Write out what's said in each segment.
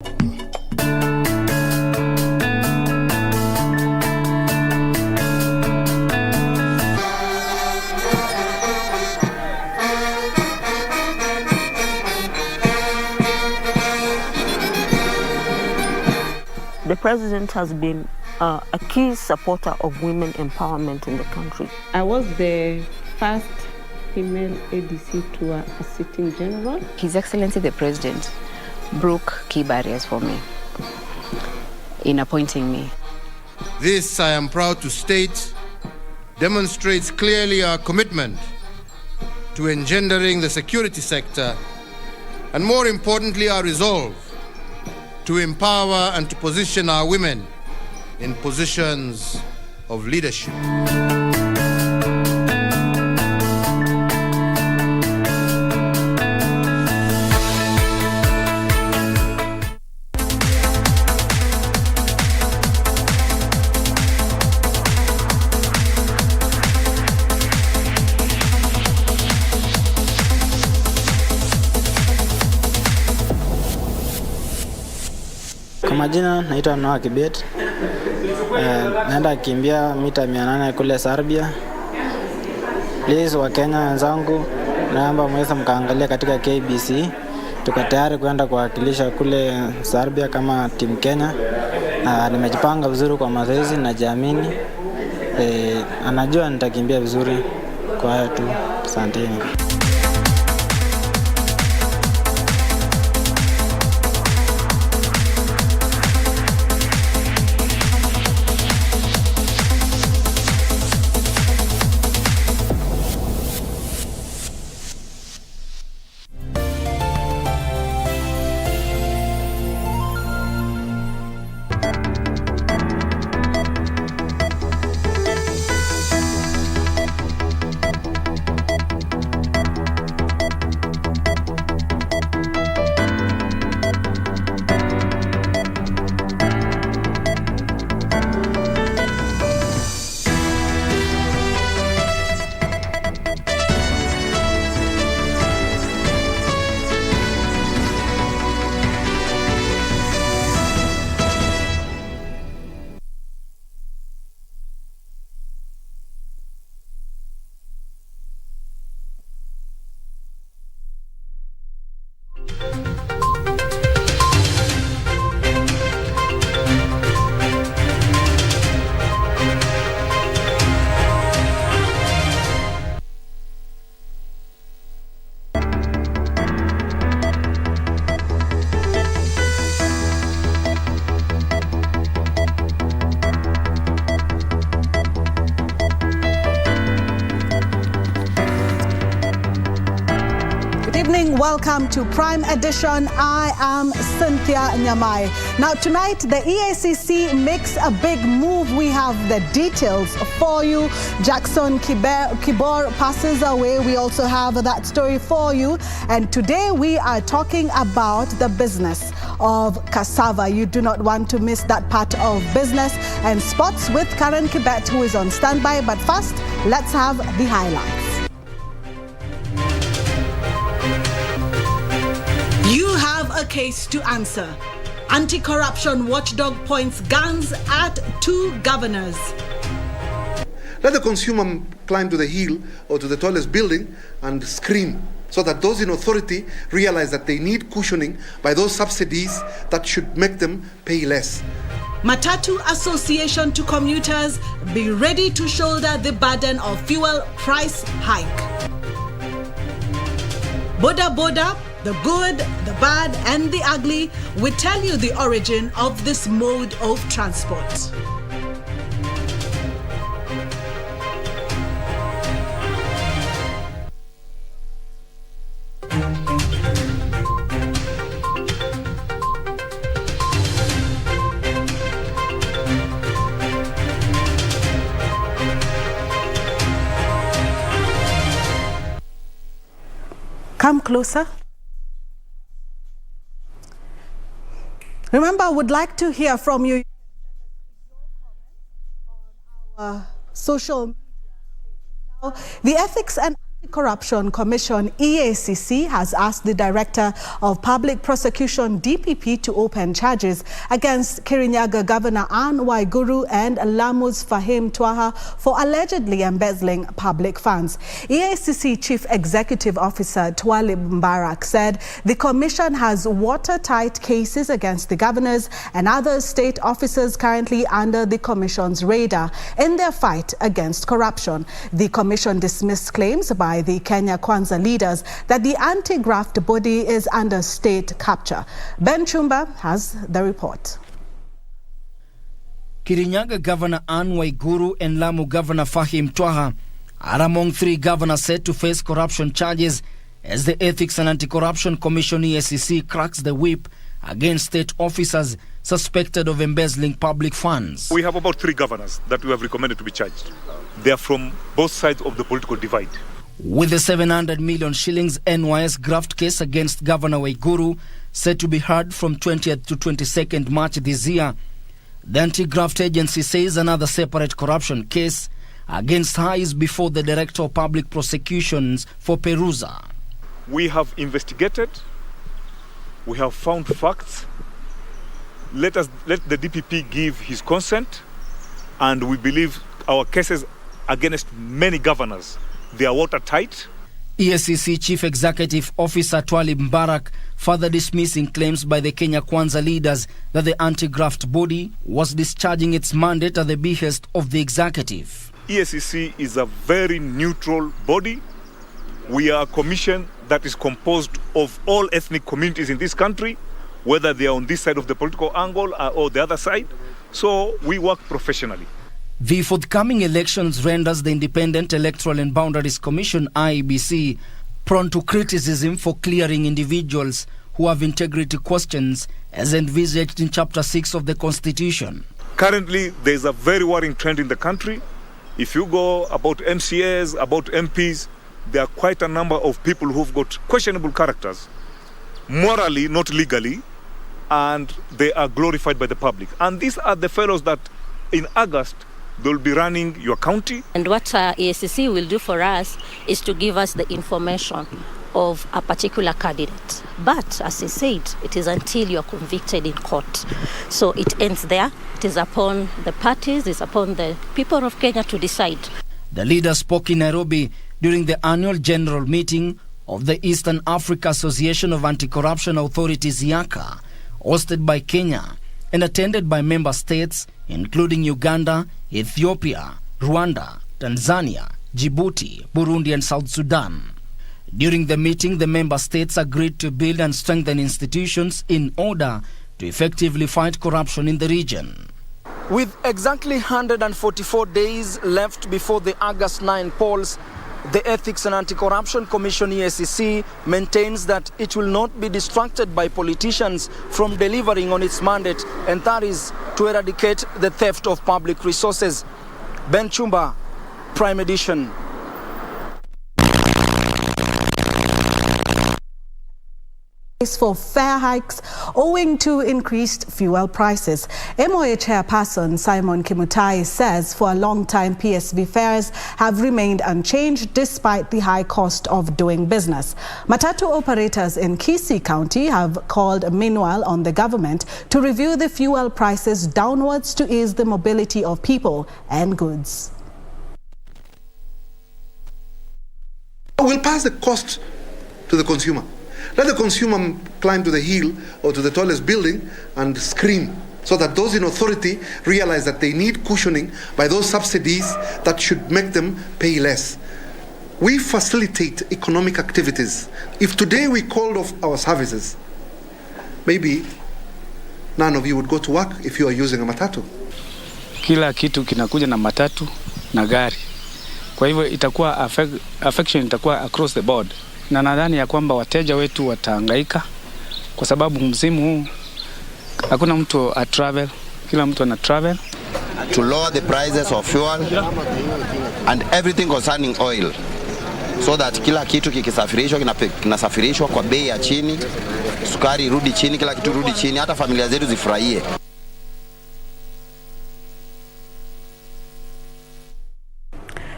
The president has been a key supporter of women empowerment in the country. I was the first female ADC to a sitting general. His Excellency the President broke key barriers for me in appointing me. This, I am proud to state, demonstrates clearly our commitment to engendering the security sector, and more importantly, our resolve to empower and to position our women in positions of leadership. Kwa majina naitwa Noah Kibet. Naenda kimbia mita 800 kule Serbia. Please wa Kenya wenzangu, naomba mweza mkaangalia katika KBC. Tuko tayari kwenda kuwakilisha kule Serbia kama timu Kenya. Nimejipanga vizuri kwa mazoezi na najiamini. Anajua nitakimbia vizuri. Kwa hiyo tu, asanteni. Welcome to Prime Edition. I am Cynthia Nyamai. Now tonight the EACC makes a big move. We have the details for you. Jackson Kibor passes away. We also have that story for you. And today we are talking about the business of cassava. You do not want to miss that part of business and sports with Karen Kibet, who is on standby. But first, let's have the highlights. You have a case to answer. Anti-Corruption Watchdog points guns at 2 governors. Let the consumer climb to the hill or to the tallest building and scream, so that those in authority realize that they need cushioning by those subsidies that should make them pay less. Matatu Association to commuters, be ready to shoulder the burden of fuel price hike. Boda Boda, the good, the bad, and the ugly, we tell you the origin of this mode of transport. Come closer. Remember, I would like to hear from you. On our social media. Now, the Ethics and Corruption Commission EACC has asked the Director of Public Prosecution DPP to open charges against Kirinyaga Governor Anne Waiguru and Lamu's Fahim Twaha for allegedly embezzling public funds. EACC Chief Executive Officer Twalib Mbarak said the commission has watertight cases against the governors and other state officers currently under the commission's radar in their fight against corruption. The commission dismissed claims by the Kenya Kwanza leaders that the anti-graft body is under state capture. Ben Chumba has the report. Kirinyaga Governor Anne Waiguru and Lamu Governor Fahim Twaha are among 3 governors set to face corruption charges as the Ethics and Anti-Corruption Commission EACC cracks the whip against state officers suspected of embezzling public funds. We have about 3 governors that we have recommended to be charged. They are from both sides of the political divide. With the 700 million shillings NYS graft case against Governor Waiguru set to be heard from 20th to 22nd March this year, the anti-graft agency says another separate corruption case against her is before the Director of Public Prosecutions for Perusa. We have investigated, we have found facts. Let the DPP give his consent, and we believe our cases against many governors, they are watertight. EACC Chief Executive Officer Twalib Mbarak further dismissing claims by the Kenya Kwanza leaders that the anti-graft body was discharging its mandate at the behest of the executive. EACC is a very neutral body. We are a commission that is composed of all ethnic communities in this country, whether they are on this side of the political angle or the other side. So we work professionally. The forthcoming elections renders the Independent Electoral and Boundaries Commission IEBC prone to criticism for clearing individuals who have integrity questions as envisaged in Chapter 6 of the Constitution. Currently, there is a very worrying trend in the country. If you go about MCAs, about MPs, there are quite a number of people who've got questionable characters, morally, not legally, and they are glorified by the public. And these are the fellows that in August, they'll be running your county. And what EACC will do for us is to give us the information of a particular candidate. But as I said, it is until you are convicted in court. So it ends there. It is upon the parties, it's upon the people of Kenya to decide. The leader spoke in Nairobi during the annual general meeting of the Eastern Africa Association of Anti-Corruption Authorities, IACA, hosted by Kenya and attended by member states including Uganda, Ethiopia, Rwanda, Tanzania, Djibouti, Burundi and South Sudan. During the meeting, the member states agreed to build and strengthen institutions in order to effectively fight corruption in the region. With exactly 144 days left before the August 9 polls, the Ethics and Anti-Corruption Commission EACC maintains that it will not be distracted by politicians from delivering on its mandate, and that is to eradicate the theft of public resources. Ben Chumba, Prime Edition. For fare hikes owing to increased fuel prices. MOA Chairperson Simon Kimutai says for a long time PSV fares have remained unchanged despite the high cost of doing business. Matatu operators in Kisii County have called meanwhile on the government to review the fuel prices downwards to ease the mobility of people and goods. We'll pass the cost to the consumer. Let the consumer climb to the hill or to the tallest building and scream so that those in authority realize that they need cushioning by those subsidies that should make them pay less. We facilitate economic activities. If today we called off our services, maybe none of you would go to work if you are using a matatu. Kila kitu kinakuja na matatu na gari. Kwa hivyo itakuwa affection itakuwa across the board. Na nadhani ya kwamba wateja wetu watahangaika kwa sababu msimu huu hakuna mtu travel, kila mtu ana travel. To lower the prices of fuel and everything concerning oil so that kila kitu kikisafirishwa kinasafirishwa kwa bei ya chini, sukari rudi chini, kila kitu rudi chini, hata familia zetu zifurahie.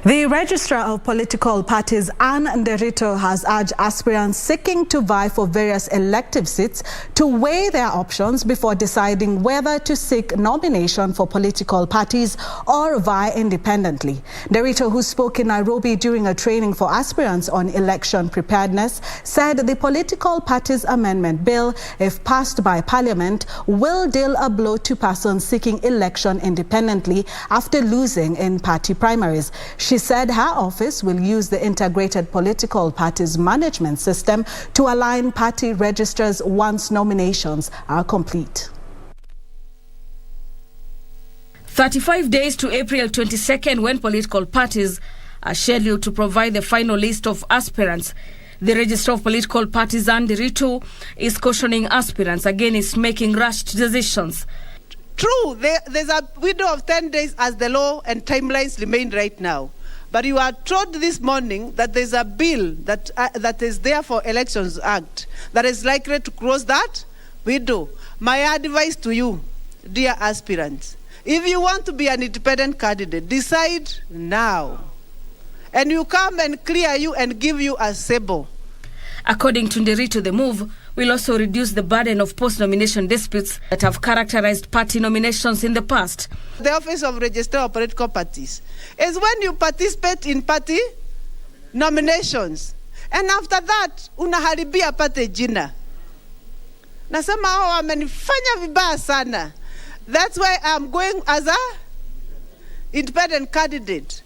The Registrar of Political Parties, Anne Nderito, has urged aspirants seeking to vie for various elective seats to weigh their options before deciding whether to seek nomination for political parties or vie independently. Nderito, who spoke in Nairobi during a training for aspirants on election preparedness, said the Political Parties Amendment Bill, if passed by Parliament, will deal a blow to persons seeking election independently after losing in party primaries. She said her office will use the Integrated Political Parties Management System to align party registers once nominations are complete. 35 days to April 22nd, when political parties are scheduled to provide the final list of aspirants. The Registrar of Political Parties, Anne Nderito, is cautioning aspirants against making rushed decisions. True, there's a window of 10 days as the law and timelines remain right now. But you are told this morning that there's a bill that is there for Elections Act that is likely to cross that window. My advice to you, dear aspirants, if you want to be an independent candidate, decide now. And you come and clear you and give you a sable. According to Nderito, the move will also reduce the burden of post-nomination disputes that have characterized party nominations in the past. The Office of Registrar of Political Parties is when you participate in party nominations. And after that, unaharibia party jina. Nasema hao wamenifanya vibaya sana. That's why I'm going as a independent candidate.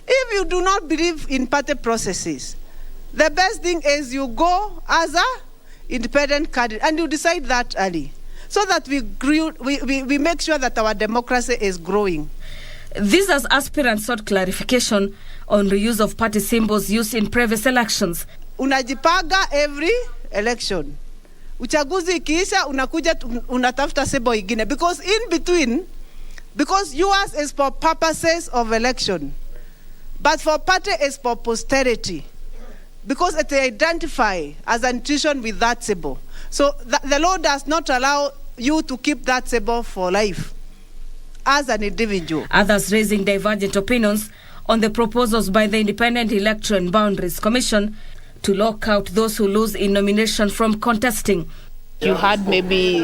If you do not believe in party processes, the best thing is you go as a independent candidate and you decide that early, so that we make sure that our democracy is growing. This as aspirants sought clarification on reuse of party symbols used in previous elections. Unajipaga every election. Uchaguzi ikiisha unakuja unatafuta symbol ingine, because in between, because yours is for purposes of election, but for party is for posterity, because it identify as an institution with that symbol. So the law does not allow you to keep that symbol for life as an individual. Others raising divergent opinions on the proposals by the Independent Electoral and Boundaries Commission to lock out those who lose in nomination from contesting. You had maybe,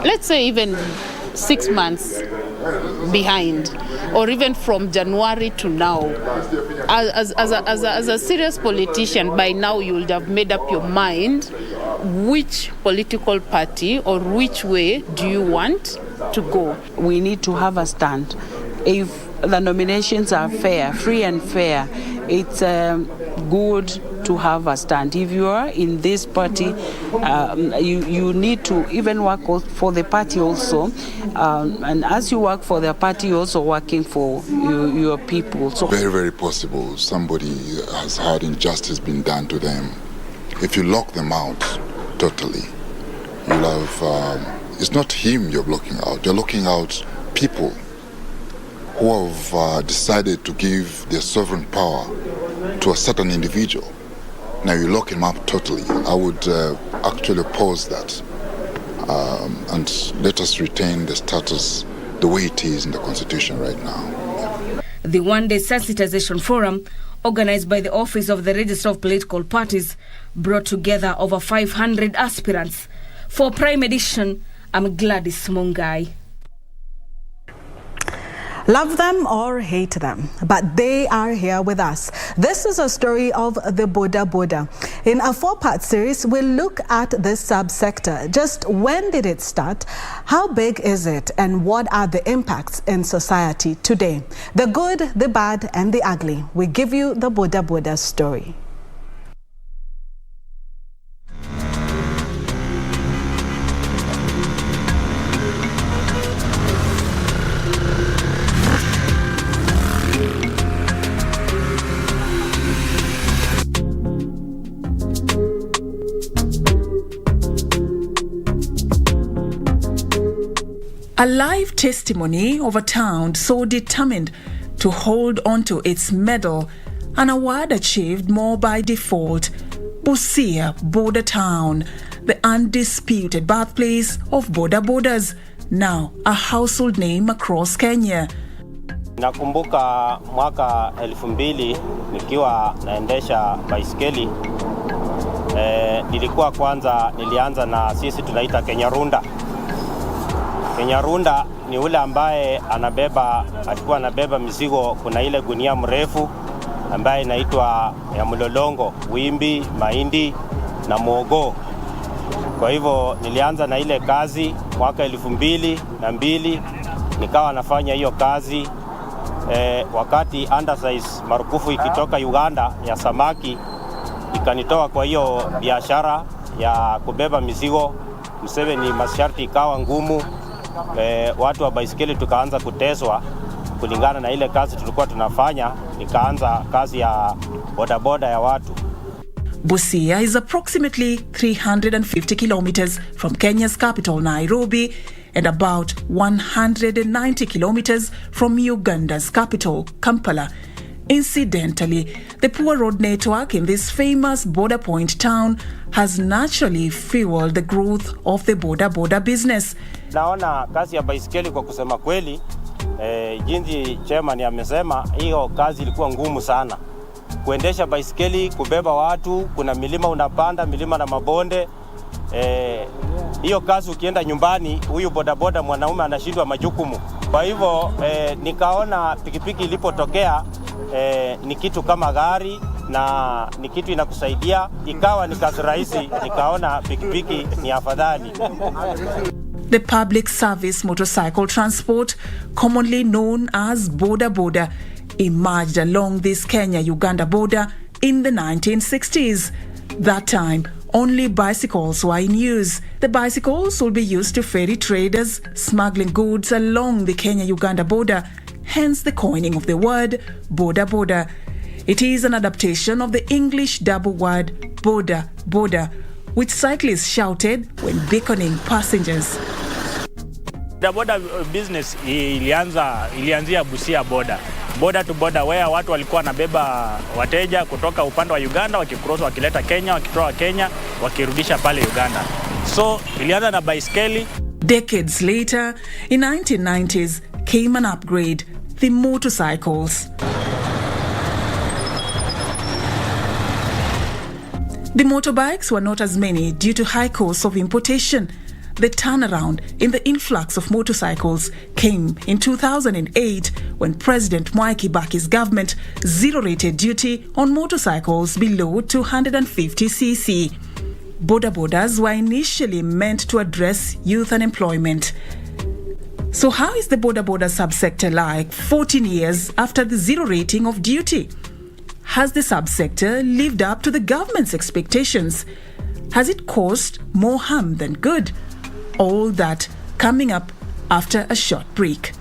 let's say, even 6 months behind, or even from January to now. As a serious politician, by now you would have made up your mind which political party or which way do you want to go. We need to have a stand. If the nominations are fair, free and fair, it's good to have a stand. If you are in this party, you need to even work for the party also. And as you work for the party, you're also working for your people. So very, very possible somebody has had injustice being done to them. If you lock them out totally, you'll have, it's not him you're blocking out, you're locking out people who have decided to give their sovereign power to a certain individual. Now you lock him up totally. I would actually oppose that and let us retain the status the way it is in the Constitution right now. The one-day sensitization forum, organized by the Office of the Registrar of Political Parties, brought together over 500 aspirants. For Prime Edition, I'm Gladys Mungai. Love them or hate them, but they are here with us. This is a story of the Boda Boda. In a 4-part series, we'll look at this subsector. Just when did it start? How big is it? And what are the impacts in society today? The good, the bad, and the ugly. We give you the Boda Boda story. A live testimony of a town so determined to hold onto its medal, an award achieved more by default. Busia Border Town, the undisputed birthplace of Boda Bodas, now a household name across Kenya. Nakumbuka mwaka 2000 nikiwa naendesha baiskeli. Nilianza na sisi tunaita Kenya Runda. Kenya Runda ni ule ambaye alikuwa anabeba mizigo. Kuna ile gunia mrefu ambaye inaitwa ya mlolongo, wimbi, mahindi na muogo. Kwa hivyo nilianza na ile kazi mwaka 2002, nikawa nafanya hiyo kazi. Wakati undersize marufuku ikitoka Uganda ya samaki ikanitoa kwa hiyo biashara ya kubeba mizigo. Museveni masharti ikawa ngumu. Watu wa baiskeli tukaanza kuteswa kulingana na ile kazi tulikuwa tunafanya. Nikaanza kazi ya bodaboda ya watu. Busia is approximately 350 kilometers from Kenya's capital Nairobi and about 190 kilometers from Uganda's capital Kampala. Incidentally, the poor road network in this famous border point town has naturally fueled the growth of the border business. Naona kazi ya baiskeli kwa kusema kweli, jinsi chairman amesema, hiyo kazi ilikuwa ngumu sana. Kuendesha baiskeli, kubeba watu, kuna milima unapanda, milima na mabonde. Hiyo kazi ukienda nyumbani, huyu bodaboda mwanaume anashindwa majukumu. Kwa hivyo nikaona pikipiki ilipotokea ni kitu kama gari na ni kitu inakusaidia, ikawa ni kazi rahisi, nikaona pikipiki ni afadhali. The public service motorcycle transport, commonly known as boda, emerged along this Kenya-Uganda border in the 1960s. That time, only bicycles were in use. The bicycles will be used to ferry traders smuggling goods along the Kenya-Uganda border, hence the coining of the word boda. It is an adaptation of the English double word boda, which cyclists shouted when beckoning passengers. The border business ilianzia Busia border to border, where watu walikuwa nabeba wateja kutoka upande wa Uganda wakicross wakileta Kenya, wakitoa Kenya wakirudisha pale Uganda. So ilianza na baiskeli. Decades later, in 1990s, came an upgrade, the motorcycles. The motorbikes were not as many due to high costs of importation. The turnaround in the influx of motorcycles came in 2008 when President Mwai Kibaki's government zero-rated duty on motorcycles below 250cc. Bodas were initially meant to address youth unemployment. So how is the boda subsector like 14 years after the zero rating of duty? Has the subsector lived up to the government's expectations? Has it caused more harm than good? All that coming up after a short break.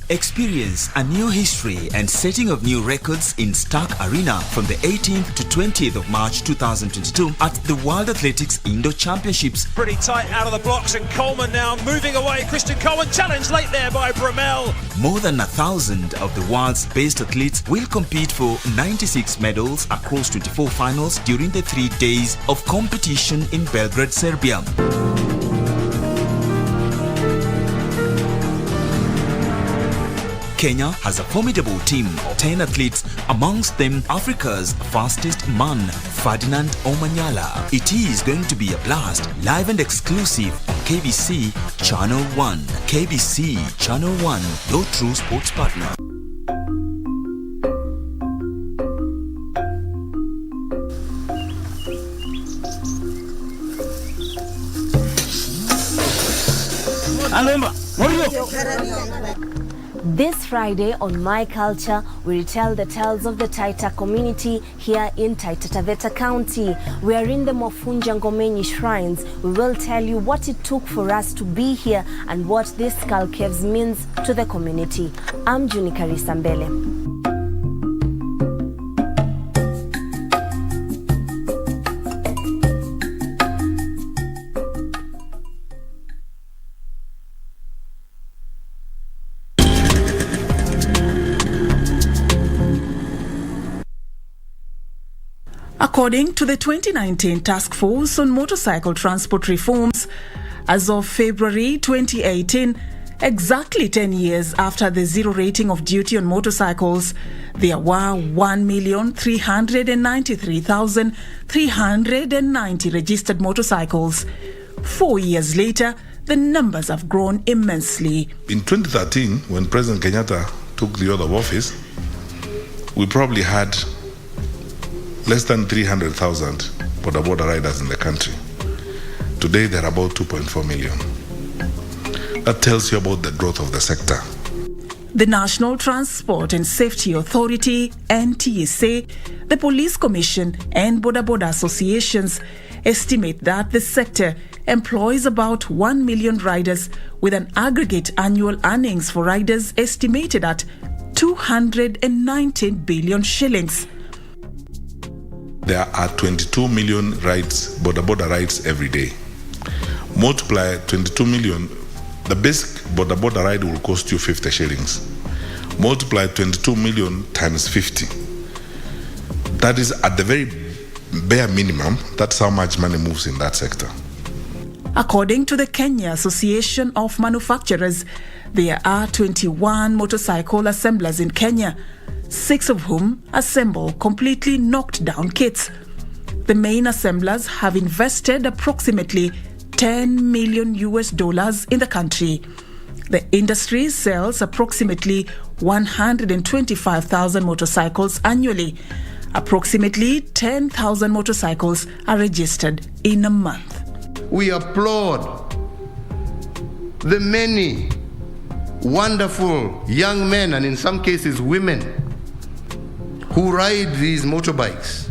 Experience a new history and setting of new records in Stark Arena from the 18th to 20th of March 2022 at the World Athletics Indo Championships. Pretty tight out of the blocks, and Coleman now moving away. Christian Coleman challenged late there by Bromell. More than 1,000 of the world's best athletes will compete for 96 medals across 24 finals during the 3 days of competition in Belgrade, Serbia. Kenya has a formidable team of 10 athletes, amongst them Africa's fastest man, Ferdinand Omanyala. It is going to be a blast, live and exclusive on KBC Channel 1. KBC Channel 1, your true sports partner. This Friday on My Culture, we retell the tales of the Taita community here in Taita Taveta County. We are in the Mofunja Ngomenyi shrines. We will tell you what it took for us to be here and what this skull caves means to the community. I'm Juni Karisa Mbele. According to the 2019 Task Force on Motorcycle Transport Reforms, as of February 2018, exactly 10 years after the zero rating of duty on motorcycles, there were 1,393,390 registered motorcycles. 4 years later, the numbers have grown immensely. In 2013, when President Kenyatta took the oath of office, we probably had less than 300,000 border riders in the country. Today, there are about 2.4 million. That tells you about the growth of the sector. The National Transport and Safety Authority, NTSA, the Police Commission and Boda associations estimate that the sector employs about 1 million riders with an aggregate annual earnings for riders estimated at 219 billion shillings. There are 22 million rides, border rides every day. Multiply 22 million, the basic border ride will cost you 50 shillings. Multiply 22 million times 50. That is at the very bare minimum, that's how much money moves in that sector. According to the Kenya Association of Manufacturers, there are 21 motorcycle assemblers in Kenya, 6 of whom assemble completely knocked down kits. The main assemblers have invested approximately $10 million in the country. The industry sells approximately 125,000 motorcycles annually. Approximately 10,000 motorcycles are registered in a month. We applaud the many wonderful young men, and in some cases women, who ride these motorbikes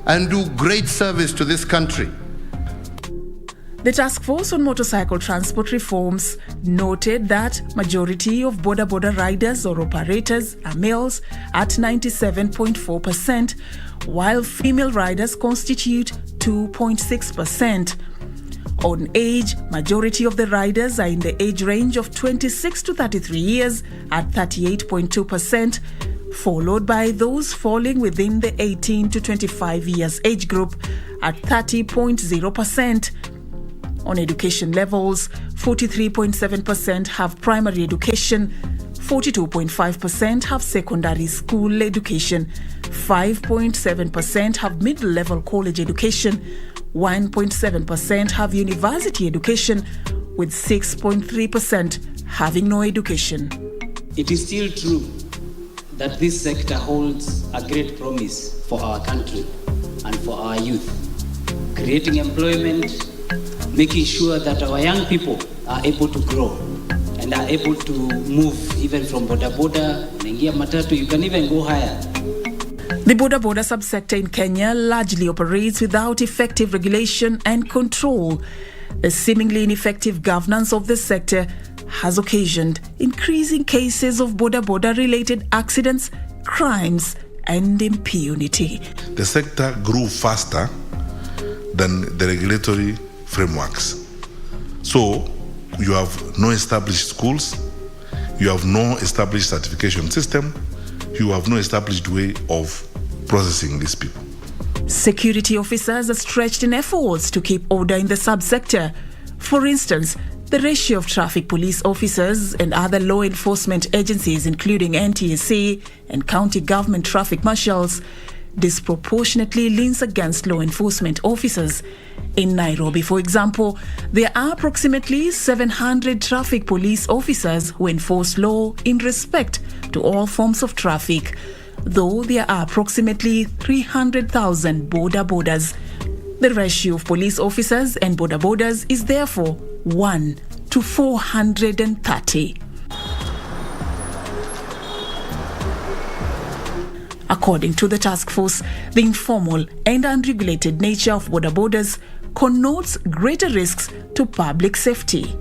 and do great service to this country. The Task Force on Motorcycle Transport Reforms noted that majority of border riders or operators are males at 97.4%, while female riders constitute 2.6%. On age, majority of the riders are in the age range of 26 to 33 years at 38.2%, followed by those falling within the 18 to 25 years age group at 30.0%. On education levels, 43.7% have primary education, 42.5% have secondary school education, 5.7% have middle-level college education, 1.7% have university education, with 6.3% having no education. It is still true that this sector holds a great promise for our country and for our youth, creating employment, making sure that our young people are able to grow and are able to move even from boda, unaingia matatu, you can even go higher. The boda subsector in Kenya largely operates without effective regulation and control. The seemingly ineffective governance of the sector has occasioned increasing cases of boda-related accidents, crimes, and impunity. The sector grew faster than the regulatory frameworks. So you have no established schools, you have no established certification system, you have no established way of processing these people. Security officers are stretched in efforts to keep order in the subsector. For instance, the ratio of traffic police officers and other law enforcement agencies, including NTSA and county government traffic marshals, disproportionately leans against law enforcement officers. In Nairobi, for example, there are approximately 700 traffic police officers who enforce law in respect to all forms of traffic, though there are approximately 300,000 borders. The ratio of police officers and borders is therefore 1 to 430. According to the task force, the informal and unregulated nature of borders connotes greater risks to public safety.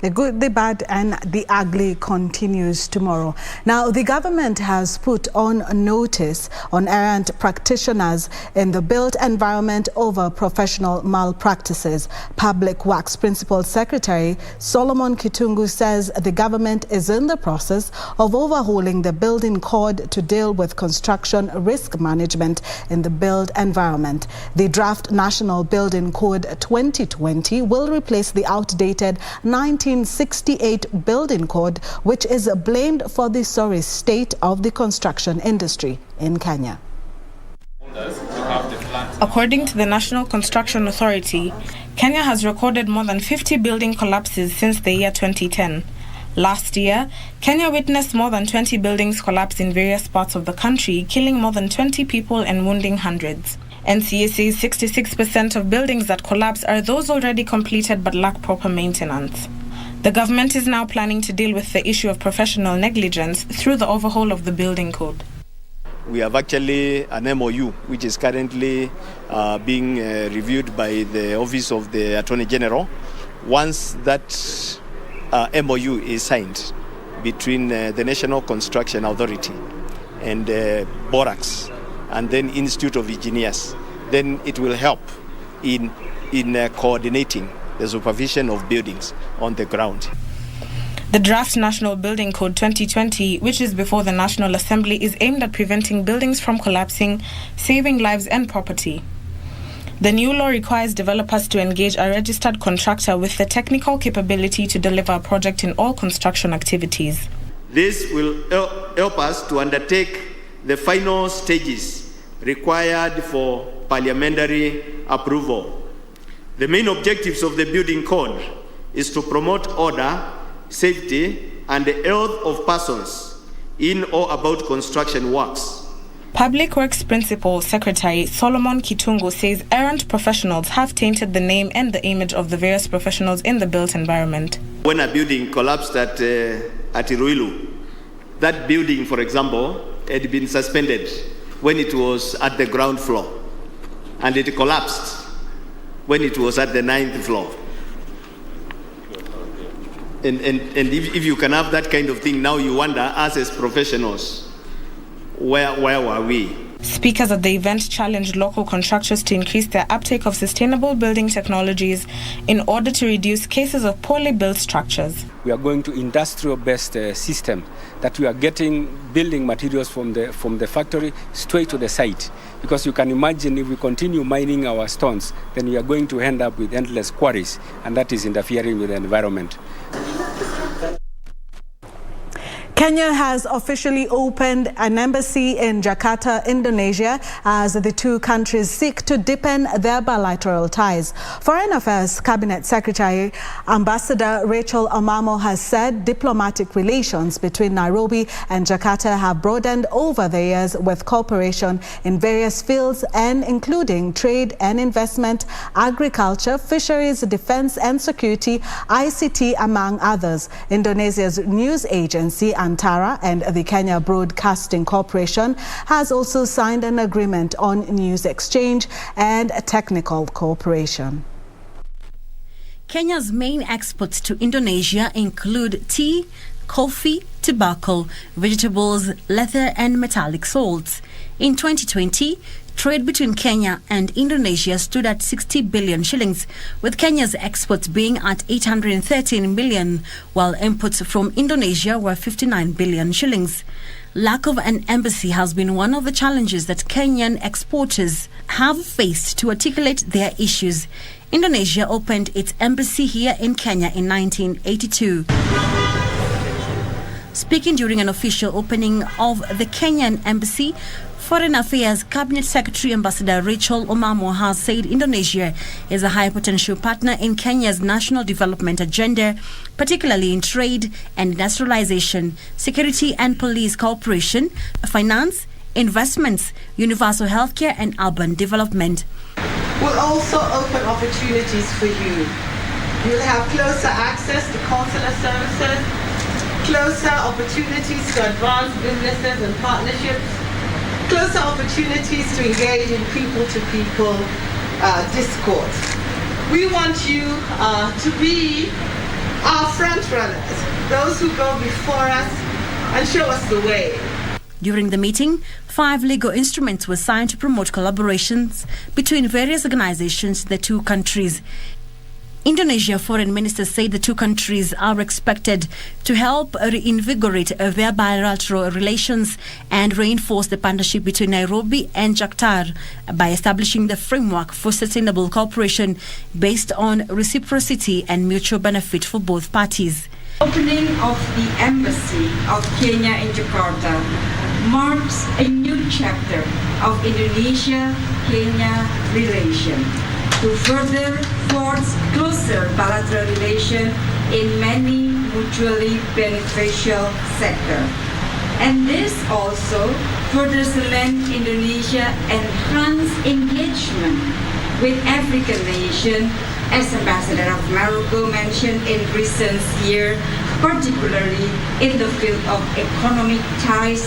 The good, the bad and the ugly continues tomorrow. Now, the government has put on notice on errant practitioners in the built environment over professional malpractices. Public Works Principal Secretary Solomon Kitungu says the government is in the process of overhauling the building code to deal with construction risk management in the built environment. The draft National Building Code 2020 will replace the outdated 1968 Building Code, which is blamed for the sorry state of the construction industry in Kenya. According to the National Construction Authority, Kenya has recorded more than 50 building collapses since the year 2010. Last year, Kenya witnessed more than 20 buildings collapse in various parts of the country, killing more than 20 people and wounding hundreds. NCA says 66% of buildings that collapse are those already completed but lack proper maintenance. The government is now planning to deal with the issue of professional negligence through the overhaul of the building code. We have actually an MOU which is currently being reviewed by the Office of the Attorney General. Once that MOU is signed between the National Construction Authority and Borax and then Institute of Engineers, then it will help in coordinating the supervision of buildings on the ground. The draft National Building Code 2020, which is before the National Assembly, is aimed at preventing buildings from collapsing, saving lives and property. The new law requires developers to engage a registered contractor with the technical capability to deliver a project in all construction activities. This will help us to undertake the final stages required for parliamentary approval. The main objectives of the building code is to promote order, safety, and the health of persons in or about construction works. Public Works Principal Secretary Solomon Kitungu says errant professionals have tainted the name and the image of the various professionals in the built environment. When a building collapsed at Iruilu, that building, for example, had been suspended when it was at the ground floor, and it collapsed when it was at the 9th floor. And if you can have that kind of thing, now you wonder, us as professionals, where were we? Speakers at the event challenged local contractors to increase their uptake of sustainable building technologies in order to reduce cases of poorly built structures. We are going to industrial-based system that we are getting building materials from the factory straight to the site. Because you can imagine if we continue mining our stones, then we are going to end up with endless quarries, and that is interfering with the environment. Kenya has officially opened an embassy in Jakarta, Indonesia, as the two countries seek to deepen their bilateral ties. Foreign Affairs Cabinet Secretary Ambassador Rachel Omamo has said diplomatic relations between Nairobi and Jakarta have broadened over the years with cooperation in various fields and including trade and investment, agriculture, fisheries, defense and security, ICT, among others. Indonesia's news agency Antara and the Kenya Broadcasting Corporation has also signed an agreement on news exchange and technical cooperation. Kenya's main exports to Indonesia include tea, coffee, tobacco, vegetables, leather and metallic salts. In 2020, trade between Kenya and Indonesia stood at 60 billion shillings, with Kenya's exports being at 813 billion, while imports from Indonesia were 59 billion shillings. Lack of an embassy has been one of the challenges that Kenyan exporters have faced to articulate their issues. Indonesia opened its embassy here in Kenya in 1982. Speaking during an official opening of the Kenyan embassy, Foreign Affairs Cabinet Secretary Ambassador Rachel Omamo has said Indonesia is a high potential partner in Kenya's national development agenda, particularly in trade and industrialization, security and police cooperation, finance, investments, universal healthcare and urban development. Will also open opportunities for you. You'll have closer access to consular services, closer opportunities to advance businesses and partnerships, closer opportunities to engage in people-to-people discourse. We want you to be Our front runners, those who go before us and show us the way. During the meeting, 5 legal instruments were signed to promote collaborations between various organizations in the two countries. Indonesia foreign ministers say the two countries are expected to help reinvigorate their bilateral relations and reinforce the partnership between Nairobi and Jakarta by establishing the framework for sustainable cooperation based on reciprocity and mutual benefit for both parties. Opening of the Embassy of Kenya in Jakarta marks a new chapter of Indonesia-Kenya relation to further forge closer bilateral relation in many mutually beneficial sectors. And this also further cements Indonesia enhanced engagement with African nations, as Ambassador of Morocco mentioned in recent years, particularly in the field of economic ties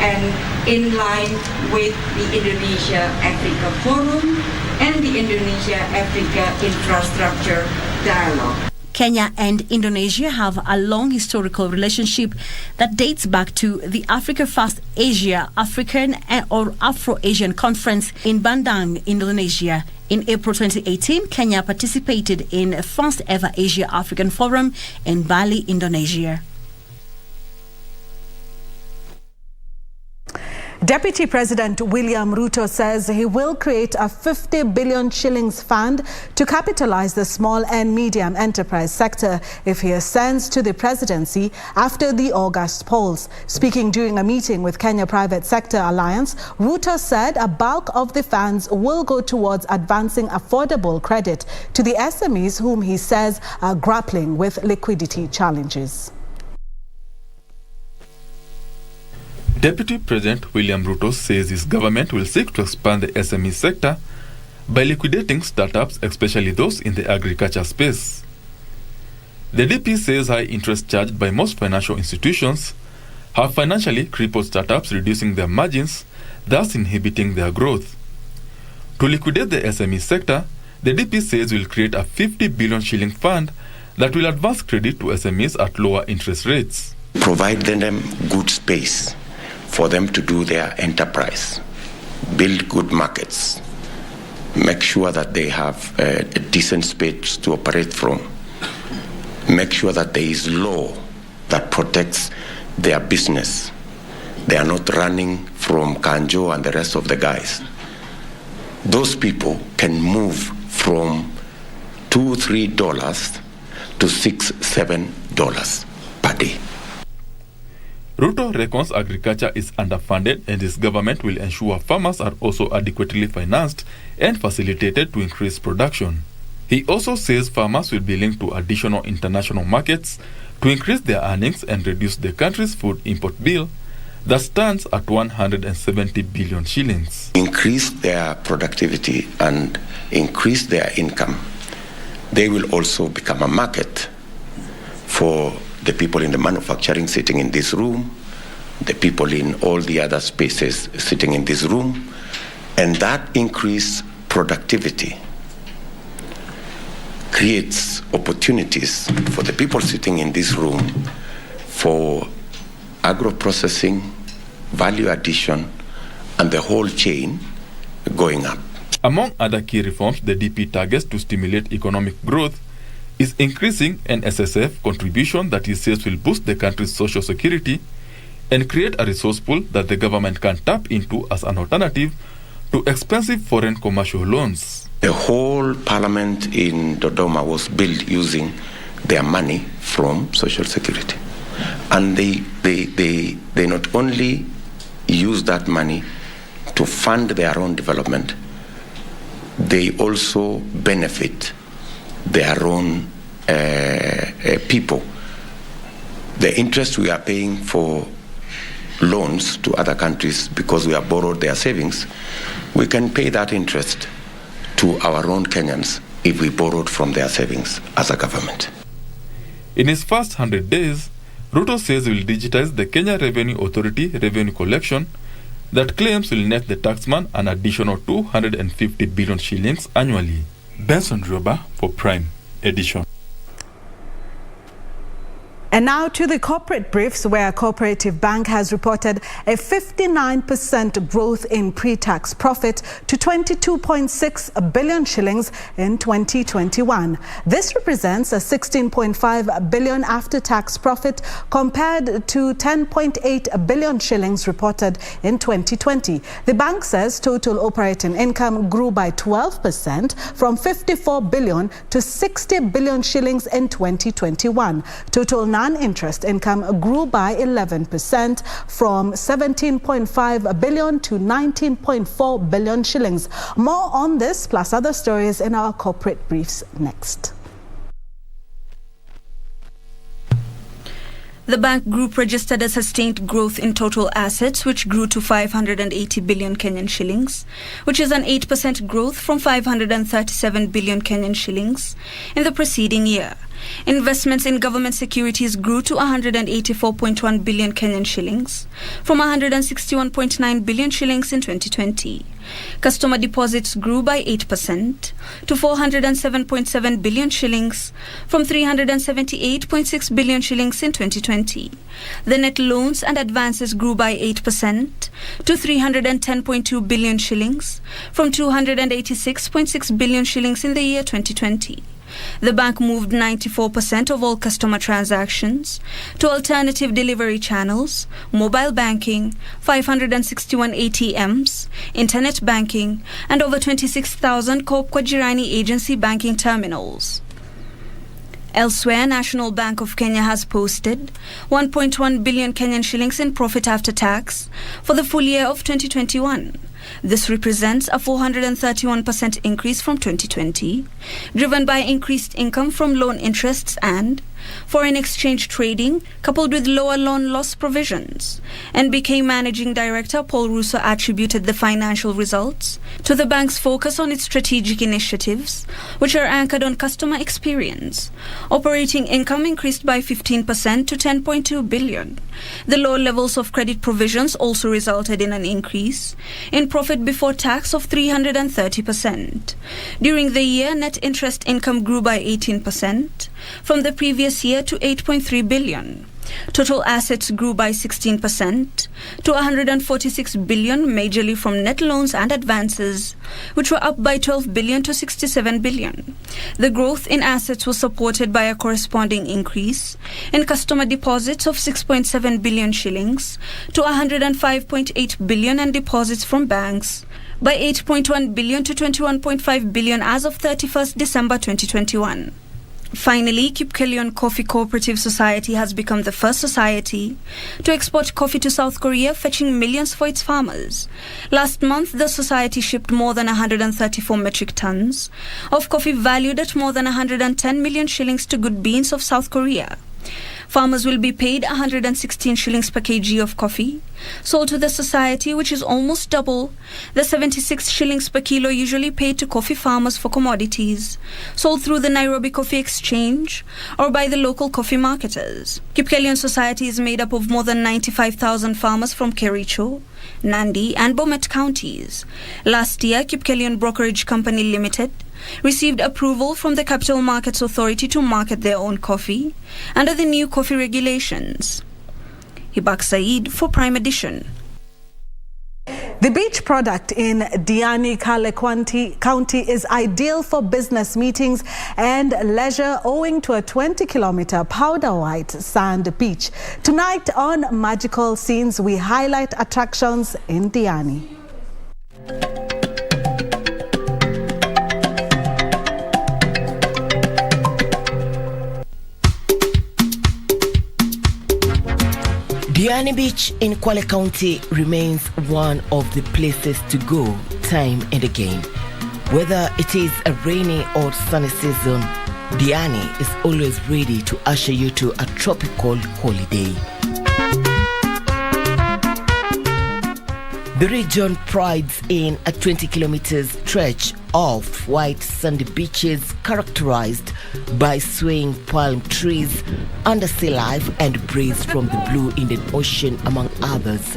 and in line with the Indonesia-Africa Forum and the Indonesia-Africa Infrastructure Dialogue. Kenya and Indonesia have a long historical relationship that dates back to the Africa First Asia African or Afro-Asian Conference in Bandung, Indonesia. In April 2018, Kenya participated in the first ever Asia African Forum in Bali, Indonesia. Deputy President William Ruto says he will create a 50 billion shillings fund to capitalize the small and medium enterprise sector if he ascends to the presidency after the August polls. Speaking during a meeting with Kenya Private Sector Alliance, Ruto said a bulk of the funds will go towards advancing affordable credit to the SMEs whom he says are grappling with liquidity challenges. Deputy President William Ruto says his government will seek to expand the SME sector by liquidating startups, especially those in the agriculture space. The DP says high interest charged by most financial institutions have financially crippled startups, reducing their margins, thus inhibiting their growth. To liquidate the SME sector, the DP says will create a 50 billion shilling fund that will advance credit to SMEs at lower interest rates. Provide them good space for them to do their enterprise, build good markets, make sure that they have a decent space to operate from, make sure that there is law that protects their business. They are not running from Kanjo and the rest of the guys. Those people can move from $2-3 to $6-7 per day. Ruto reckons agriculture is underfunded and his government will ensure farmers are also adequately financed and facilitated to increase production. He also says farmers will be linked to additional international markets to increase their earnings and reduce the country's food import bill that stands at 170 billion shillings. Increase their productivity and increase their income. They will also become a market for the people in the manufacturing sitting in this room, the people in all the other spaces sitting in this room, and that increased productivity creates opportunities for the people sitting in this room for agro-processing, value addition, and the whole chain going up. Among other key reforms, the DP targets to stimulate economic growth is increasing an SSF contribution that he says will boost the country's social security and create a resource pool that the government can tap into as an alternative to expensive foreign commercial loans. The whole parliament in Dodoma was built using their money from social security. And they not only use that money to fund their own development, they also benefit their own people. The interest we are paying for loans to other countries because we have borrowed their savings, we can pay that interest to our own Kenyans if we borrowed from their savings as a government. In his first 100 days, Ruto says he will digitize the Kenya Revenue Authority revenue collection that claims will net the taxman an additional 250 billion shillings annually. Benson Rioba for Prime Edition. And now to the corporate briefs, where Cooperative Bank has reported a 59% growth in pre-tax profit to 22.6 billion shillings in 2021. This represents a 16.5 billion after-tax profit compared to 10.8 billion shillings reported in 2020. The bank says total operating income grew by 12% from 54 billion to 60 billion shillings in 2021. Total non-interest income grew by 11% from 17.5 billion to 19.4 billion shillings. More on this plus other stories in our corporate briefs next. The bank group registered a sustained growth in total assets, which grew to 580 billion Kenyan shillings, which is an 8% growth from 537 billion Kenyan shillings in the preceding year. Investments in government securities grew to 184.1 billion Kenyan shillings from 161.9 billion shillings in 2020. Customer deposits grew by 8% to 407.7 billion shillings from 378.6 billion shillings in 2020. The net loans and advances grew by 8% to 310.2 billion shillings from 286.6 billion shillings in the year 2020. The bank moved 94% of all customer transactions to alternative delivery channels, mobile banking, 561 ATMs, internet banking, and over 26,000 Coop kwa Jirani agency banking terminals. Elsewhere, National Bank of Kenya has posted 1.1 billion Kenyan shillings in profit after tax for the full year of 2021. This represents a 431% increase from 2020, driven by increased income from loan interests and foreign exchange trading, coupled with lower loan loss provisions. NBK Managing Director Paul Russo attributed the financial results to the bank's focus on its strategic initiatives, which are anchored on customer experience. Operating income increased by 15% to 10.2 billion. The low levels of credit provisions also resulted in an increase in profit before tax of 330%. During the year, net interest income grew by 18% from the previous year to 8.3 billion. Total assets grew by 16% to 146 billion, majorly from net loans and advances, which were up by 12 billion to 67 billion. The growth in assets was supported by a corresponding increase in customer deposits of 6.7 billion shillings to 105.8 billion and deposits from banks by 8.1 billion to 21.5 billion as of 31st December 2021. Finally, Kipkelion Coffee Cooperative Society has become the first society to export coffee to South Korea, fetching millions for its farmers. Last month, the society shipped more than 134 metric tons of coffee valued at more than 110 million shillings to Good Beans of South Korea. Farmers will be paid 116 shillings per kg of coffee sold to the society, which is almost double the 76 shillings per kilo usually paid to coffee farmers for commodities sold through the Nairobi Coffee Exchange or by the local coffee marketers. Kipkelion Society is made up of more than 95,000 farmers from Kericho, Nandi, and Bomet counties. Last year, Kipkelion Brokerage Company Limited received approval from the Capital Markets Authority to market their own coffee under the new coffee regulations. Hibak Saeed for Prime Edition. The beach product in Diani, Kale County is ideal for business meetings and leisure owing to a 20-kilometer powder white sand beach. Tonight on Magical Scenes, we highlight attractions in Diani. Diani Beach in Kwale County remains one of the places to go time and again. Whether it is a rainy or sunny season, Diani is always ready to usher you to a tropical holiday. The region prides in a 20-kilometer stretch of white sandy beaches characterized by swaying palm trees, undersea life and breeze from the blue Indian Ocean, among others.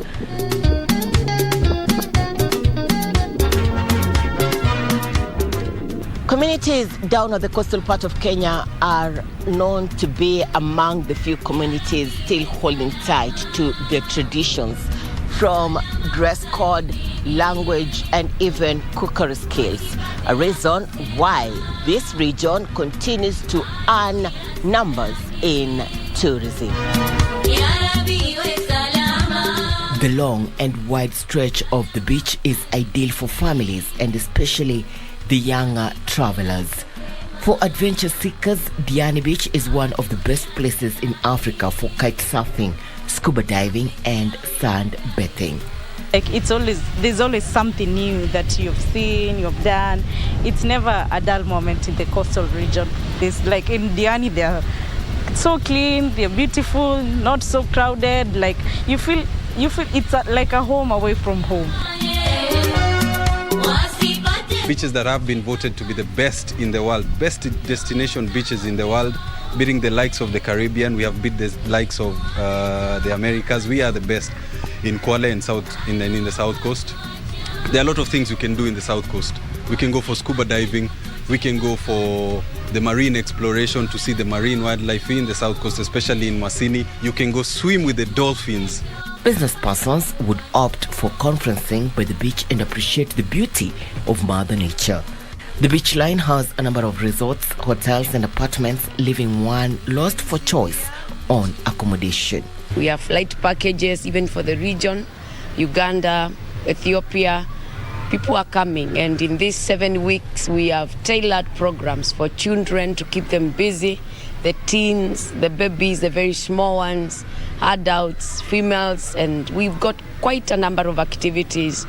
Communities down at the coastal part of Kenya are known to be among the few communities still holding tight to their traditions, from dress code, language, and even cookery skills. A reason why this region continues to earn numbers in tourism. The long and wide stretch of the beach is ideal for families and especially the younger travelers. For adventure seekers, Diani Beach is one of the best places in Africa for kite surfing, scuba diving, and sand bathing. Like there's always something new that you've seen, you've done. It's never a dull moment in the coastal region. It's like in Diani, they're so clean, they're beautiful, not so crowded. Like you feel it's like a home away from home. Beaches that have been voted to be the best in the world, best destination beaches in the world, beating the likes of the Caribbean. We have beat the likes of the Americas. We are the best in Kwale and in the South Coast. There are a lot of things you can do in the South Coast. We can go for scuba diving. We can go for the marine exploration to see the marine wildlife in the South Coast, especially in Masini. You can go swim with the dolphins. Business persons would opt for conferencing by the beach and appreciate the beauty of Mother Nature. The beach line has a number of resorts, hotels, and apartments, leaving one lost for choice on accommodation. We have flight packages even for the region, Uganda, Ethiopia. People are coming, and in these 7 weeks, we have tailored programs for children to keep them busy, the teens, the babies, the very small ones, adults, females, and we've got quite a number of activities,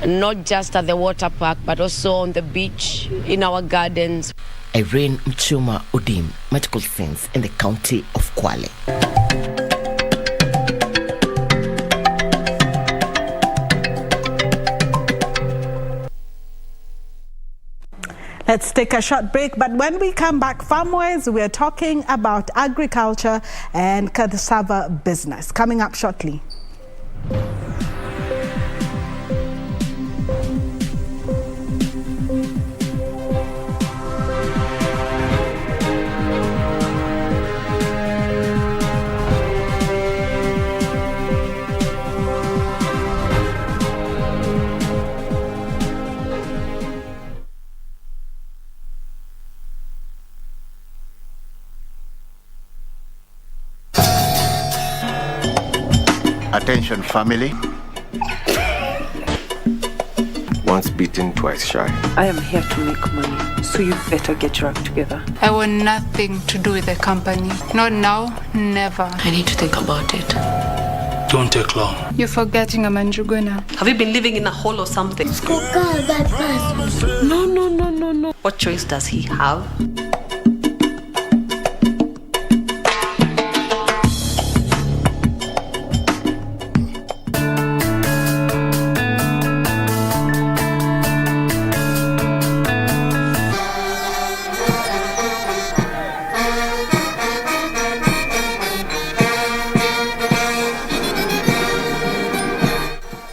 not just at the water park, but also on the beach, in our gardens. Irene Mchuma Udim, Magical Scenes in the county of Kwale. Let's take a short break, but when we come back, Farmwares, we are talking about agriculture and cassava business. Coming up shortly. Attention family. Once beaten, twice shy. I am here to make money, so you better get your act together. I want nothing to do with the company. Not now, never. I need to think about it. Don't take long. You're forgetting a Manjuguna. Have you been living in a hole or something? No. What choice does he have?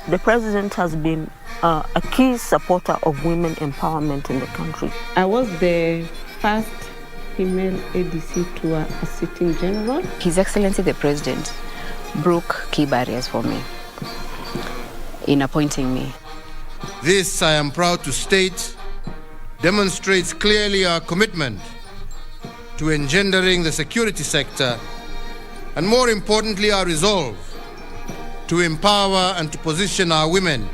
The president has been a key supporter of women empowerment in the country. I was the first female ADC to a sitting general. His Excellency the President broke key barriers for me in appointing me. This, I am proud to state, demonstrates clearly our commitment to engendering the security sector, and more importantly, our resolve to empower and to position our women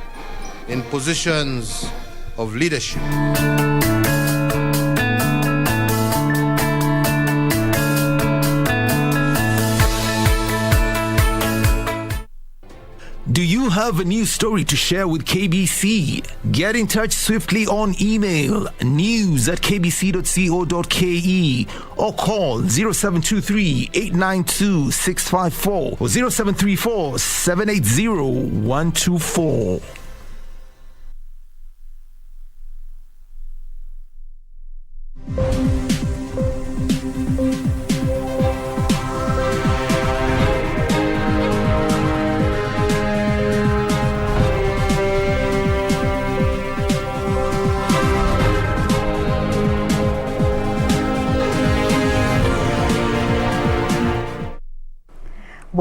in positions of leadership. Do you have a news story to share with KBC? Get in touch swiftly on email news@kbc.co.ke or call 0723-892-654 or 0734-780-124.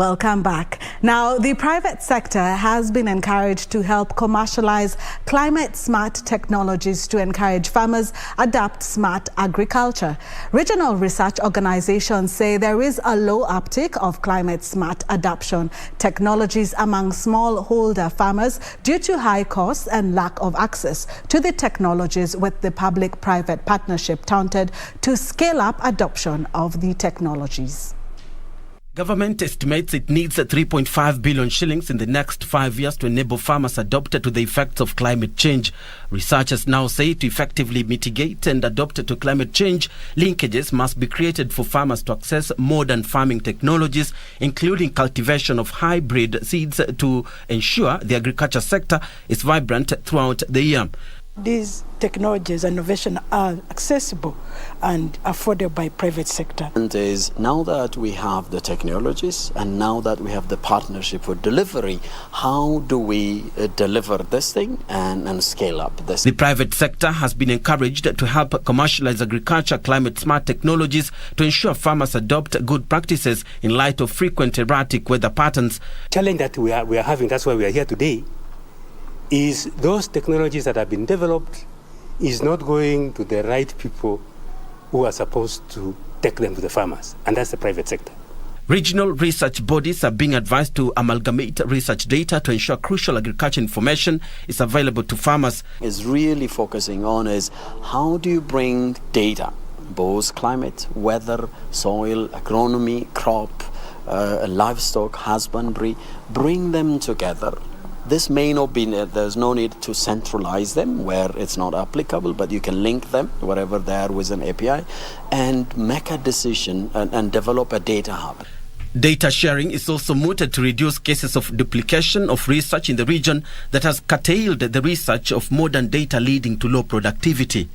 Welcome back. Now, the private sector has been encouraged to help commercialize climate-smart technologies to encourage farmers adopt smart agriculture. Regional research organizations say there is a low uptake of climate-smart adoption technologies among smallholder farmers due to high costs and lack of access to the technologies, with the public-private partnership touted to scale up adoption of the technologies. Government estimates it needs 3.5 billion shillings in the next 5 years to enable farmers adapt to the effects of climate change. Researchers now say to effectively mitigate and adapt to climate change, linkages must be created for farmers to access modern farming technologies, including cultivation of hybrid seeds, to ensure the agriculture sector is vibrant throughout the year. These technologies and innovation are accessible and afforded by private sector. And is now that we have the technologies and now that we have the partnership for delivery, how do we deliver this thing and scale up this? The private sector has been encouraged to help commercialize agriculture climate-smart technologies to ensure farmers adopt good practices in light of frequent erratic weather patterns. Challenge that we are having, that's why we are here today, is those technologies that have been developed is not going to the right people who are supposed to take them to the farmers, and that's the private sector. Regional research bodies are being advised to amalgamate research data to ensure crucial agriculture information is available to farmers. Is really focusing on is how do you bring data, both climate, weather, soil, agronomy, crop, livestock, husbandry, bring them together. This may not be, there's no need to centralize them where it's not applicable, but you can link them wherever they are with an API and make a decision and develop a data hub. Data sharing is also mooted to reduce cases of duplication of research in the region that has curtailed the research of modern data, leading to low productivity.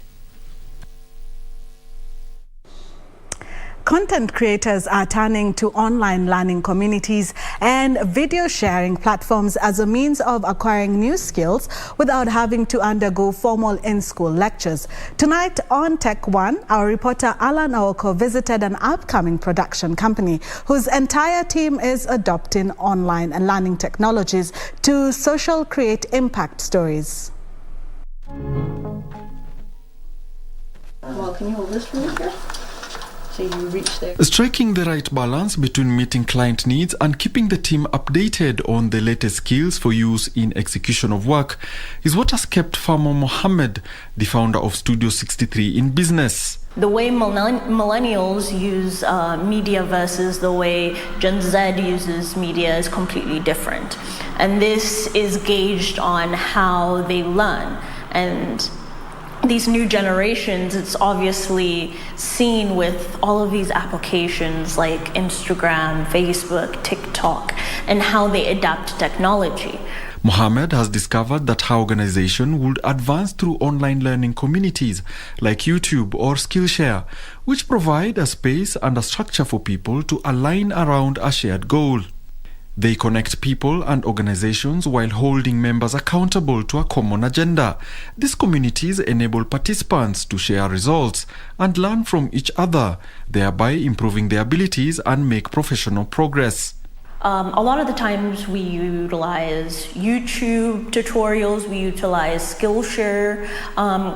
Content creators are turning to online learning communities and video sharing platforms as a means of acquiring new skills without having to undergo formal in-school lectures. Tonight on Tech One, our reporter Alan Aoko visited an upcoming production company whose entire team is adopting online and learning technologies to social create impact stories. Well, can you hold this for me here? So you reach there. Striking the right balance between meeting client needs and keeping the team updated on the latest skills for use in execution of work is what has kept Farmer Mohammed, the founder of Studio 63, in business. The way millennials use media versus the way Gen Z uses media is completely different. And this is gauged on how they learn. And these new generations, it's obviously seen with all of these applications like Instagram, Facebook, TikTok, and how they adapt technology. Mohammed has discovered that her organization would advance through online learning communities like YouTube or Skillshare, which provide a space and a structure for people to align around a shared goal. They connect people and organizations while holding members accountable to a common agenda. These communities enable participants to share results and learn from each other, thereby improving their abilities and make professional progress. A lot of the times we utilize YouTube tutorials, we utilize Skillshare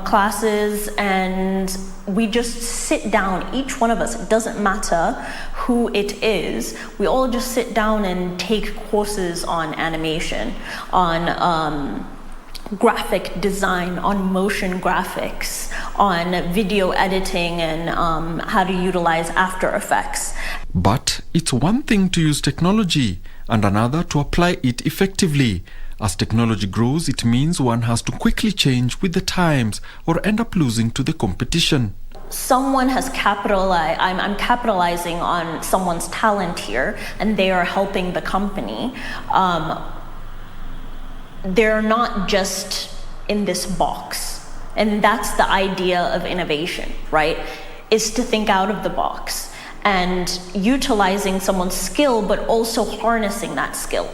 classes, and we just sit down, each one of us, it doesn't matter who it is, we all just sit down and take courses on animation, on graphic design, on motion graphics, on video editing, and how to utilize After Effects. But it's one thing to use technology and another to apply it effectively. As technology grows, it means one has to quickly change with the times or end up losing to the competition. Someone has capitalized, I'm capitalizing on someone's talent here, and they are helping the company. They're not just in this box. And that's the idea of innovation, right? Is to think out of the box and utilizing someone's skill, but also harnessing that skill,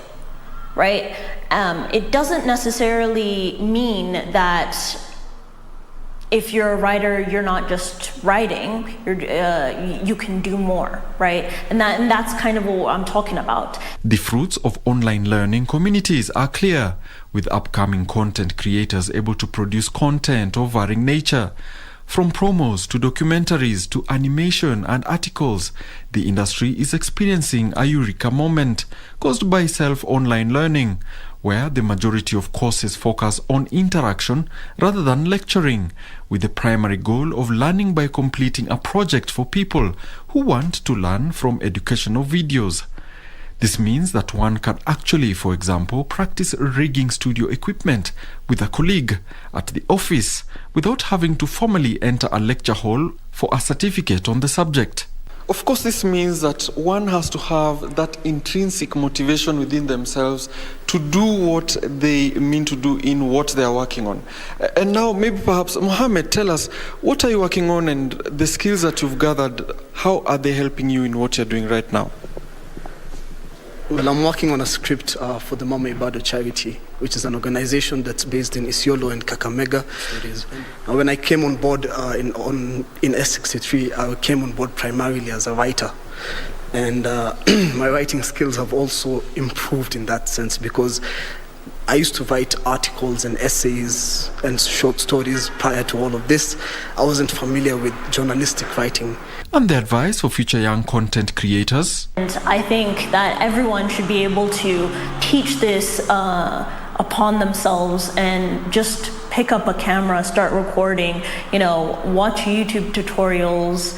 right? It doesn't necessarily mean that if you're a writer, you're not just writing, you can do more, right? And that's kind of what I'm talking about. The fruits of online learning communities are clear, with upcoming content creators able to produce content of varying nature. From promos to documentaries to animation and articles, the industry is experiencing a eureka moment caused by self-online learning, where the majority of courses focus on interaction rather than lecturing, with the primary goal of learning by completing a project for people who want to learn from educational videos. This means that one can actually, for example, practice rigging studio equipment with a colleague at the office without having to formally enter a lecture hall for a certificate on the subject. Of course, this means that one has to have that intrinsic motivation within themselves to do what they mean to do in what they are working on. And now, maybe perhaps, Mohammed, tell us, what are you working on, and the skills that you've gathered, how are they helping you in what you're doing right now? Well, I'm working on a script for the Mama Ibado charity, which is an organization that's based in Isiolo and Kakamega. When I came on board in S63, I came on board primarily as a writer. And my writing skills have also improved in that sense, because I used to write articles and essays and short stories prior to all of this. I wasn't familiar with journalistic writing. And the advice for future young content creators? And I think that everyone should be able to teach this upon themselves and just pick up a camera, start recording, watch YouTube tutorials,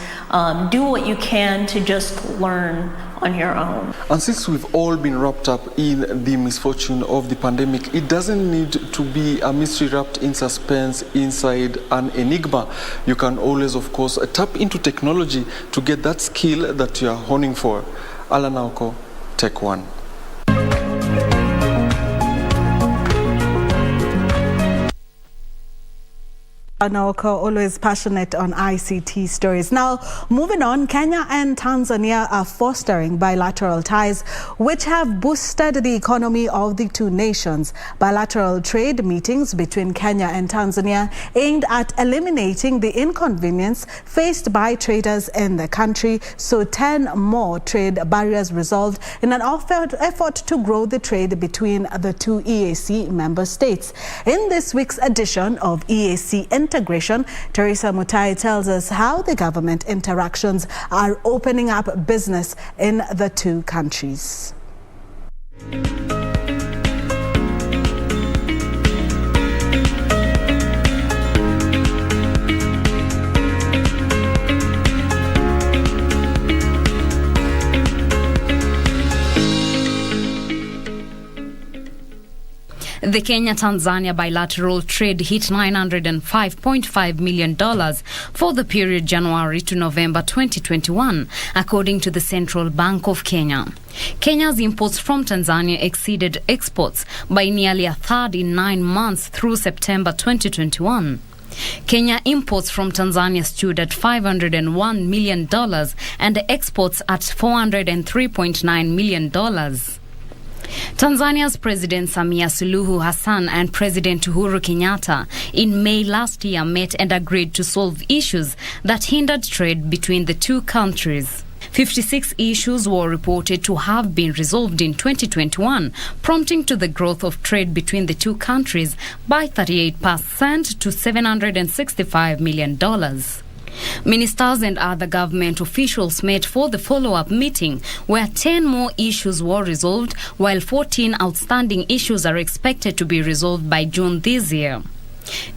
do what you can to just learn on your own. And since we've all been wrapped up in the misfortune of the pandemic, it doesn't need to be a mystery wrapped in suspense inside an enigma. You can always, of course, tap into technology to get that skill that you are honing for. Alanauko, take one. Anaoka, always passionate on ICT stories. Now, moving on, Kenya and Tanzania are fostering bilateral ties, which have boosted the economy of the two nations. Bilateral trade meetings between Kenya and Tanzania aimed at eliminating the inconvenience faced by traders in the country, so 10 more trade barriers resolved in an effort to grow the trade between the two EAC member states. In this week's edition of EAC Integration, Teresa Mutai tells us how the government interactions are opening up business in the two countries. The Kenya-Tanzania bilateral trade hit $905.5 million for the period January to November 2021, according to the Central Bank of Kenya. Kenya's imports from Tanzania exceeded exports by nearly a third in 9 months through September 2021. Kenya imports from Tanzania stood at $501 million and exports at $403.9 million. Tanzania's President Samia Suluhu Hassan and President Uhuru Kenyatta in May last year met and agreed to solve issues that hindered trade between the two countries. 56 issues were reported to have been resolved in 2021, prompting to the growth of trade between the two countries by 38% to $765 million. Ministers and other government officials met for the follow-up meeting, where 10 more issues were resolved, while 14 outstanding issues are expected to be resolved by June this year.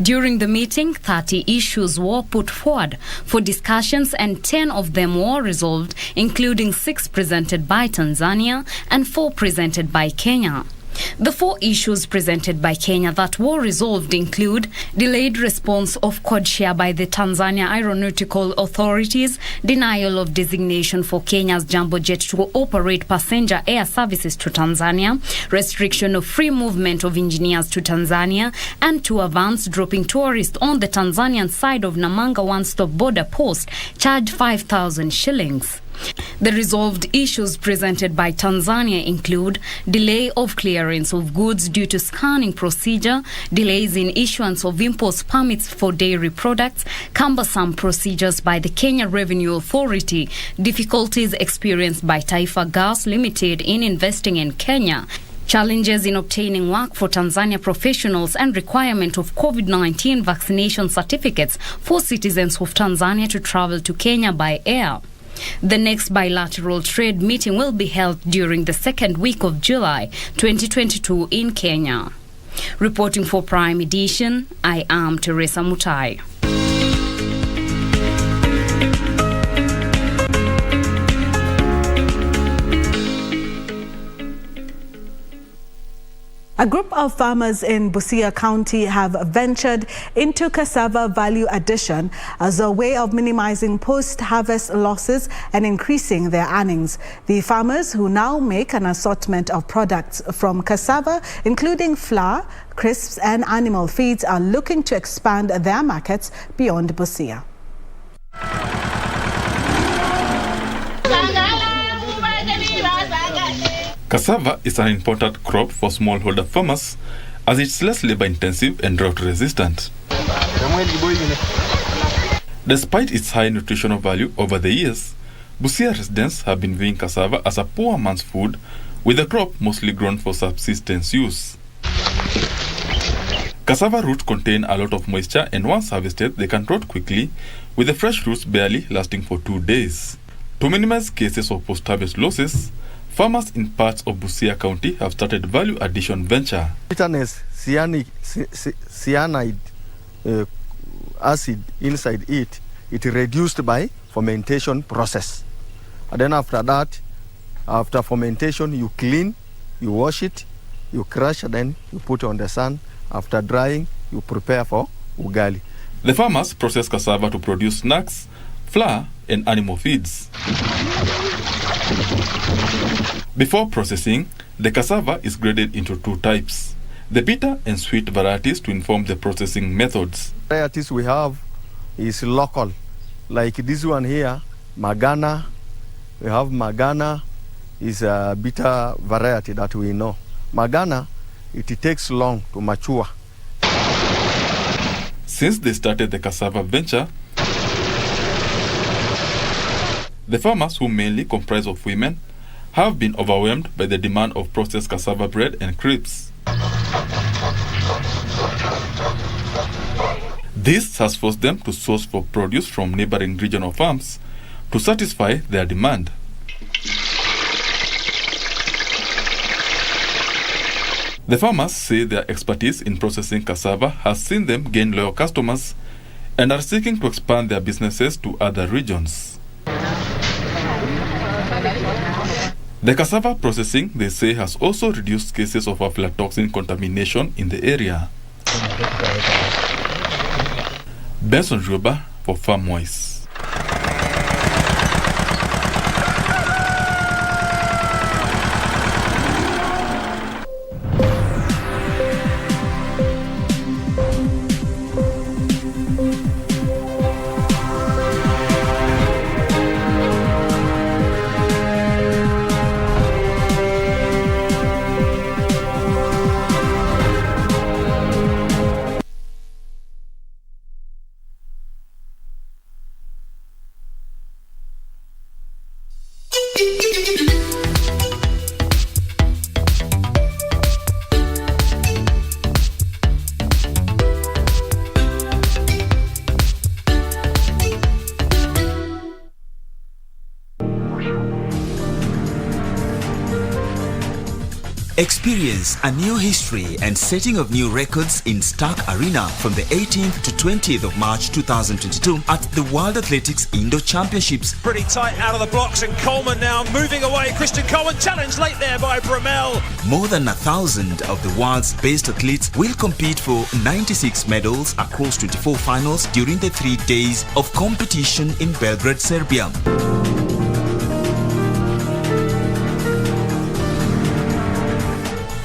During the meeting, 30 issues were put forward for discussions and 10 of them were resolved, including 6 presented by Tanzania and 4 presented by Kenya. The 4 issues presented by Kenya that were resolved include delayed response of code share by the Tanzania Aeronautical Authorities, denial of designation for Kenya's jumbo jet to operate passenger air services to Tanzania, restriction of free movement of engineers to Tanzania, and 2 vans dropping tourists on the Tanzanian side of Namanga one-stop border post charged 5,000 shillings. The resolved issues presented by Tanzania include delay of clearance of goods due to scanning procedure, delays in issuance of import permits for dairy products, cumbersome procedures by the Kenya Revenue Authority, difficulties experienced by Taifa Gas Limited in investing in Kenya, challenges in obtaining work for Tanzania professionals, and requirement of COVID-19 vaccination certificates for citizens of Tanzania to travel to Kenya by air. The next bilateral trade meeting will be held during the second week of July 2022 in Kenya. Reporting for Prime Edition, I am Teresa Mutai. A group of farmers in Busia County have ventured into cassava value addition as a way of minimizing post-harvest losses and increasing their earnings. The farmers, who now make an assortment of products from cassava, including flour, crisps and animal feeds, are looking to expand their markets beyond Busia. Cassava is an important crop for smallholder farmers as it's less labor-intensive and drought-resistant. Despite its high nutritional value over the years, Busia residents have been viewing cassava as a poor man's food, with the crop mostly grown for subsistence use. Cassava roots contain a lot of moisture, and once harvested, they can rot quickly, with the fresh roots barely lasting for 2 days. To minimize cases of post-harvest losses, farmers in parts of Busia County have started value addition venture. Bitterness, cyanide acid inside it reduced by fermentation process. And then after that, after fermentation, you clean, you wash it, you crush, and then you put it on the sun. After drying, you prepare for ugali. The farmers process cassava to produce snacks, flour, and animal feeds. Before processing, the cassava is graded into 2 types, the bitter and sweet varieties, to inform the processing methods. Varieties we have is local, like this one here, Magana. We have Magana, is a bitter variety that we know. Magana, it takes long to mature. Since they started the cassava venture, the farmers, who mainly comprise of women, have been overwhelmed by the demand of processed cassava bread and crisps. This has forced them to source for produce from neighboring regional farms to satisfy their demand. The farmers say their expertise in processing cassava has seen them gain loyal customers and are seeking to expand their businesses to other regions. The cassava processing, they say, has also reduced cases of aflatoxin contamination in the area. Benson Juba for Farmwares. Experience a new history and setting of new records in Stark Arena from the 18th to 20th of March 2022 at the World Athletics Indo Championships. Pretty tight out of the blocks, and Coleman now moving away. Christian Coleman challenged late there by Bromell. More than 1,000 of the world's best athletes will compete for 96 medals across 24 finals during the 3 days of competition in Belgrade, Serbia.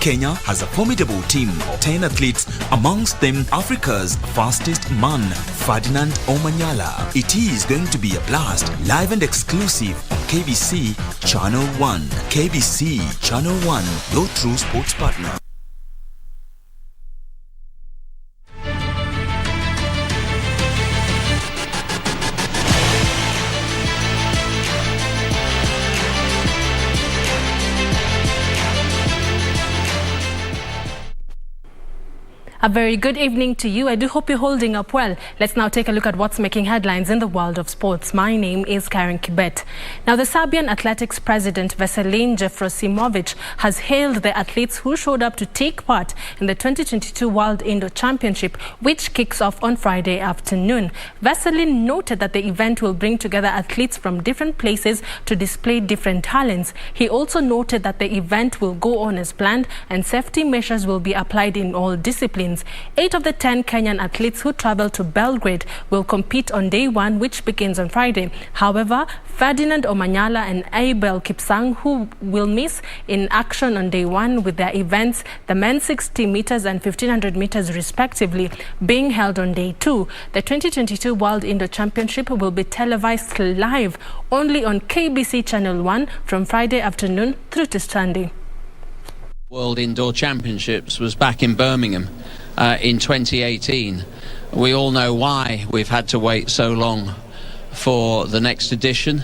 Kenya has a formidable team, 10 athletes, amongst them Africa's fastest man, Ferdinand Omanyala. It is going to be a blast, live and exclusive on KBC Channel 1. KBC Channel 1, your true sports partner. A very good evening to you. I do hope you're holding up well. Let's now take a look at what's making headlines in the world of sports. My name is Karen Kibet. Now, the Serbian Athletics president, Veselin Jefrosimovic, has hailed the athletes who showed up to take part in the 2022 World Indoor Championship, which kicks off on Friday afternoon. Veselin noted that the event will bring together athletes from different places to display different talents. He also noted that the event will go on as planned and safety measures will be applied in all disciplines. 8 of the 10 Kenyan athletes who travel to Belgrade will compete on day 1, which begins on Friday. However, Ferdinand Omanyala and Abel Kipsang, who will miss in action on day 1 with their events, the men's 60 meters and 1500 meters respectively, being held on day 2. The 2022 World Indoor Championship will be televised live only on KBC Channel 1 from Friday afternoon through to Sunday. World Indoor Championships was back in Birmingham in 2018. We all know why we've had to wait so long for the next edition,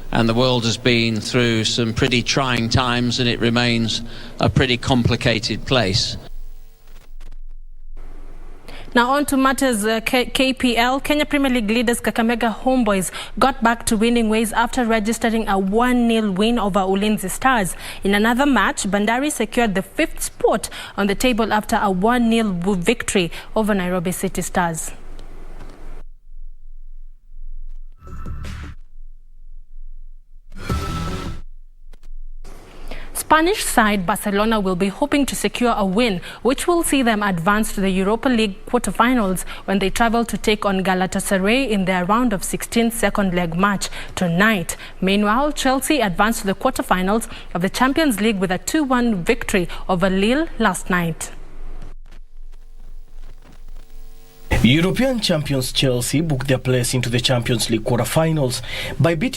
and the world has been through some pretty trying times and it remains a pretty complicated place. Now on to matters KPL. Kenya Premier League leaders Kakamega Homeboys got back to winning ways after registering a 1-0 win over Ulinzi Stars. In another match, Bandari secured the 5th spot on the table after a 1-0 victory over Nairobi City Stars. Spanish side Barcelona will be hoping to secure a win, which will see them advance to the Europa League quarterfinals when they travel to take on Galatasaray in their round of 16 second leg match tonight. Meanwhile, Chelsea advanced to the quarterfinals of the Champions League with a 2-1 victory over Lille last night. European champions Chelsea booked their place into the Champions League quarterfinals by beating